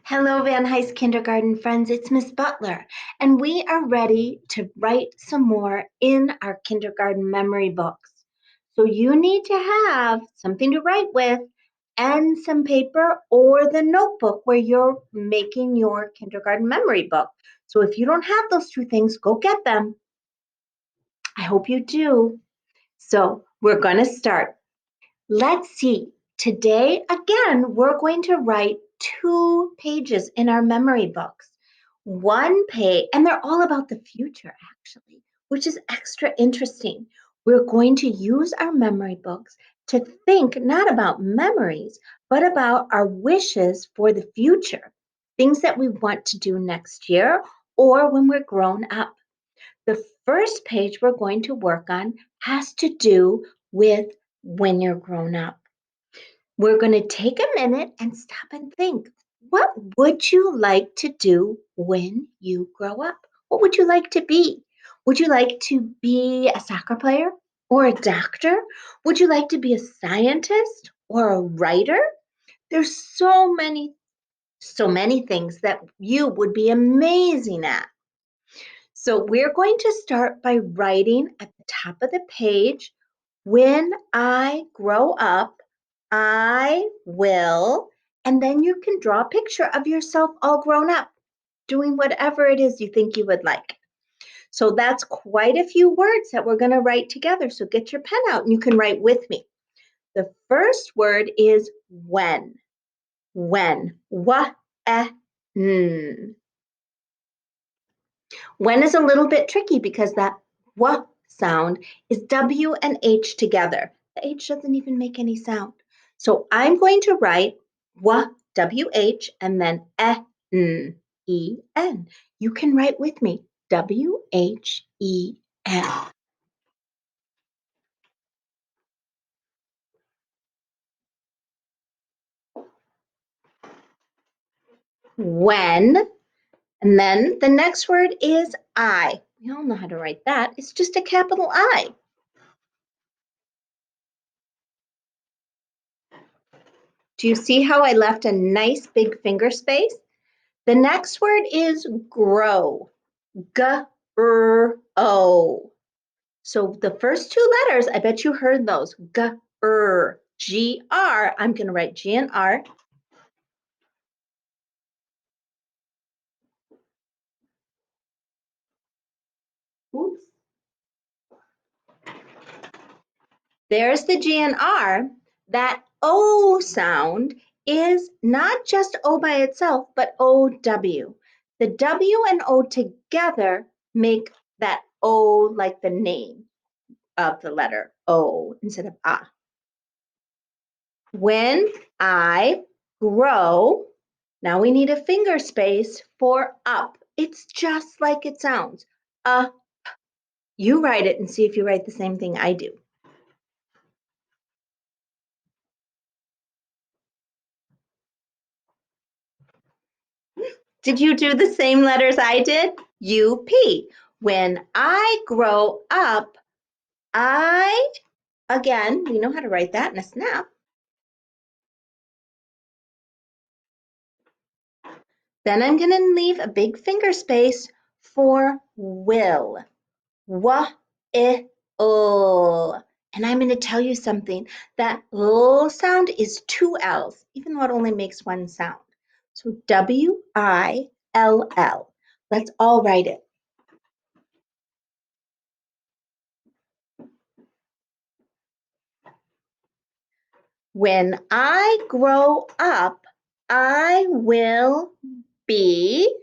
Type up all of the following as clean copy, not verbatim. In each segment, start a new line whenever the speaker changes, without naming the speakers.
Hello, Van Heist Kindergarten friends. It's Miss Butler, and we are ready to write some more in our kindergarten memory books. So you need to have something to write with and some paper or the notebook where you're making your kindergarten memory book. So if you don't have those two things, go get them. I hope you do. So we're going to start. Let's see. Today, again, we're going to write 2 pages in our memory books. One page, and they're all about the future, actually, which is extra interesting. We're going to use our memory books to think not about memories, but about our wishes for the future, things that we want to do next year or when we're grown up. The first page we're going to work on has to do with when you're grown up. We're going to take a minute and stop and think. What would you like to do when you grow up? What would you like to be? Would you like to be a soccer player or a doctor? Would you like to be a scientist or a writer? There's so many things that you would be amazing at. So we're going to start by writing at the top of the page, when I grow up, I will, and then you can draw a picture of yourself all grown up, doing whatever it is you think you would like. So that's quite a few words that we're going to write together. So get your pen out and you can write with me. The first word is when. When. When. When is a little bit tricky because that W sound is W and H together. The H doesn't even make any sound. So I'm going to write W, W-H, and then E-N. You can write with me, W-H-E-N. When, and then the next word is I. We all know how to write that. It's just a capital I. Do you see how I left a nice big finger space? The next word is grow. G-R-O. So the first 2 letters, I bet you heard those. G-R. G-R. I'm going to write G and R. Oops. There's the G and R. That O sound is not just O by itself, but O-W. The W and O together make that O like the name of the letter O instead of A. When I grow, now we need a finger space for up. It's just like it sounds. Up. You write it and see if you write the same thing I do. Did you do the same letters I did? U-P. When I grow up, again, we know how to write that in a snap. Then I'm going to leave a big finger space for will. W-I-L. And I'm going to tell you something. That L sound is 2 L's, even though it only makes one sound. So W-I-L-L. Let's all write it. When I grow up, I will be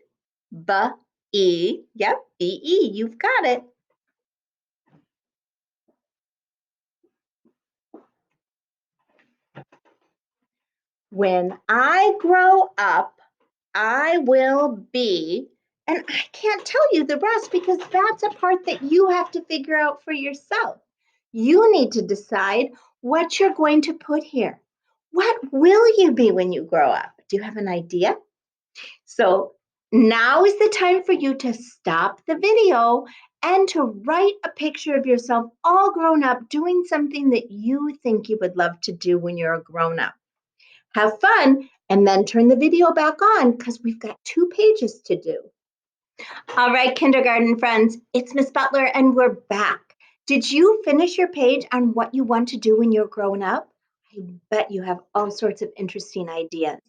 B-E. Yep, B-E. You've got it. When I grow up, I will be, and I can't tell you the rest because that's a part that you have to figure out for yourself. You need to decide what you're going to put here. What will you be when you grow up? Do you have an idea? So now is the time for you to stop the video and to write a picture of yourself all grown up doing something that you think you would love to do when you're a grown up. Have fun And then turn the video back on because we've got 2 pages to do. All right, kindergarten friends, it's Miss Butler and we're back. Did you finish your page on what you want to do when you're grown up? I bet you have all sorts of interesting ideas.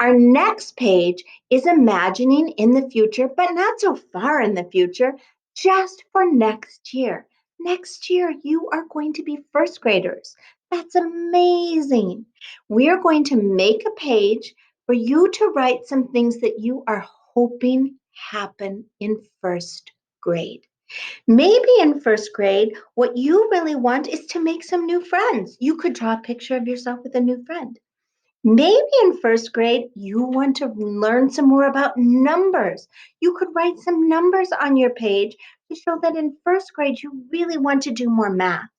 Our next page is imagining in the future, but not so far in the future, just for next year. Next year, you are going to be first graders. That's amazing. We are going to make a page for you to write some things that you are hoping happen in first grade. Maybe in first grade, what you really want is to make some new friends. You could draw a picture of yourself with a new friend. Maybe in first grade, you want to learn some more about numbers. You could write some numbers on your page to show that in first grade, you really want to do more math.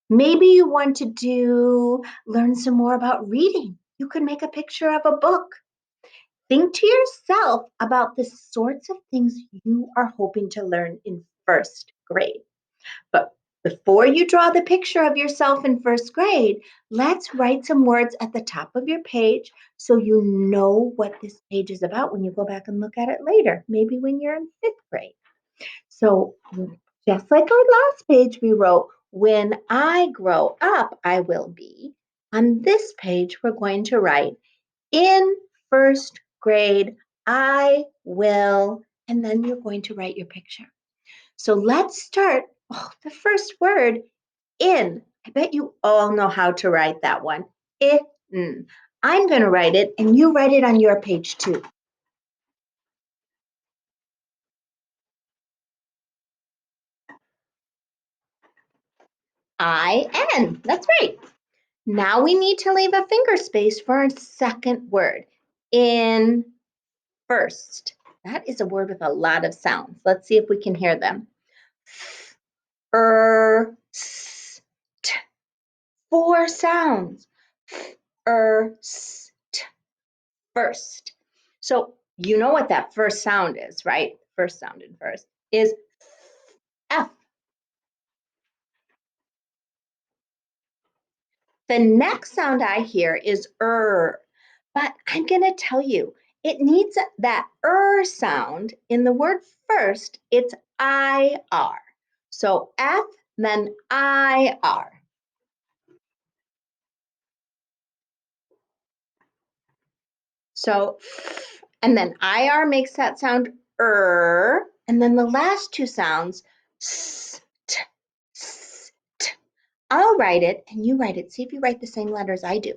Maybe you want to learn some more about reading. You could make a picture of a book. Think to yourself about the sorts of things you are hoping to learn in first grade. But before you draw the picture of yourself in first grade, let's write some words at the top of your page so you know what this page is about when you go back and look at it later, maybe when you're in fifth grade. So, just like our last page, we wrote, "When I grow up, I will be." On this page, we're going to write, "In first grade, I will," and then you're going to write your picture. So let's start. Oh, the first word, in. I bet you all know how to write that one. In. I'm going to write it, and you write it on your page too. I-N. That's right. Now we need to leave a finger space for our second word. In first. That is a word with a lot of sounds. Let's see if we can hear them. First. 4 sounds. First. First. So you know what that first sound is, right? First sound in first is F. The next sound I hear is but I'm going to tell you, it needs that sound in the word first. It's IR. So F, then IR. So, and then IR makes that sound and then the last 2 sounds, st, st. I'll write it and you write it. See if you write the same letters I do.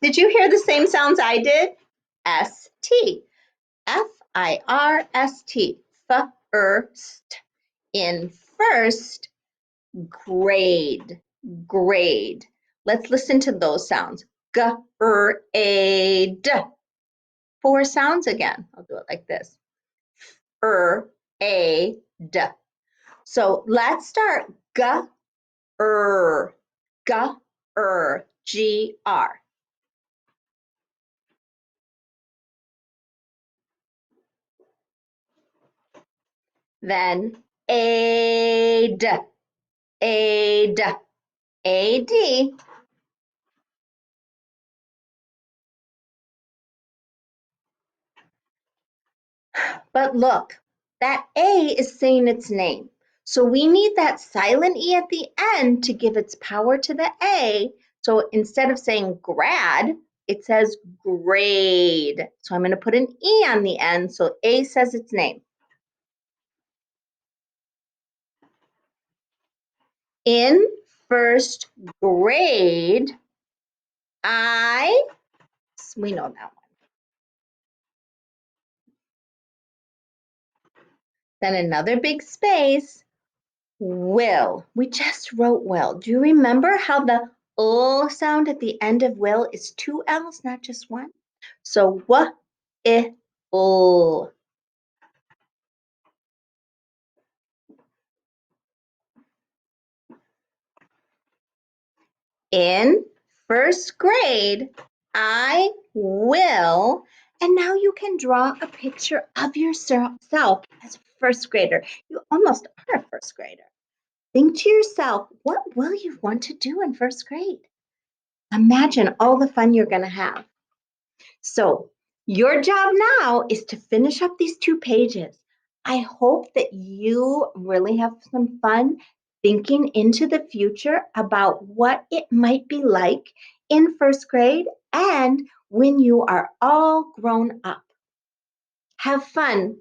Did you hear the same sounds I did? S-T, F-I-R-S-T, first. In first grade, grade. Let's listen to those sounds. G-R-A-D. 4 sounds again. I'll do it like this. R-A-D. So let's start. G-R, G-R, G-R. Then A-D, A-D, A-D. But look, that A is saying its name. So we need that silent E at the end to give its power to the A. So instead of saying grad, it says grade. So I'm going to put an E on the end so A says its name. In first grade, we know that one. Then another big space, will. We just wrote will. Do you remember how the sound at the end of will is 2 L's, not just one? So will. In first grade, I will. And now you can draw a picture of yourself as a first grader. You almost are a first grader. Think to yourself, what will you want to do in first grade? Imagine all the fun you're going to have. So, your job now is to finish up these 2 pages. I hope that you really have some fun thinking into the future about what it might be like in first grade and when you are all grown up. Have fun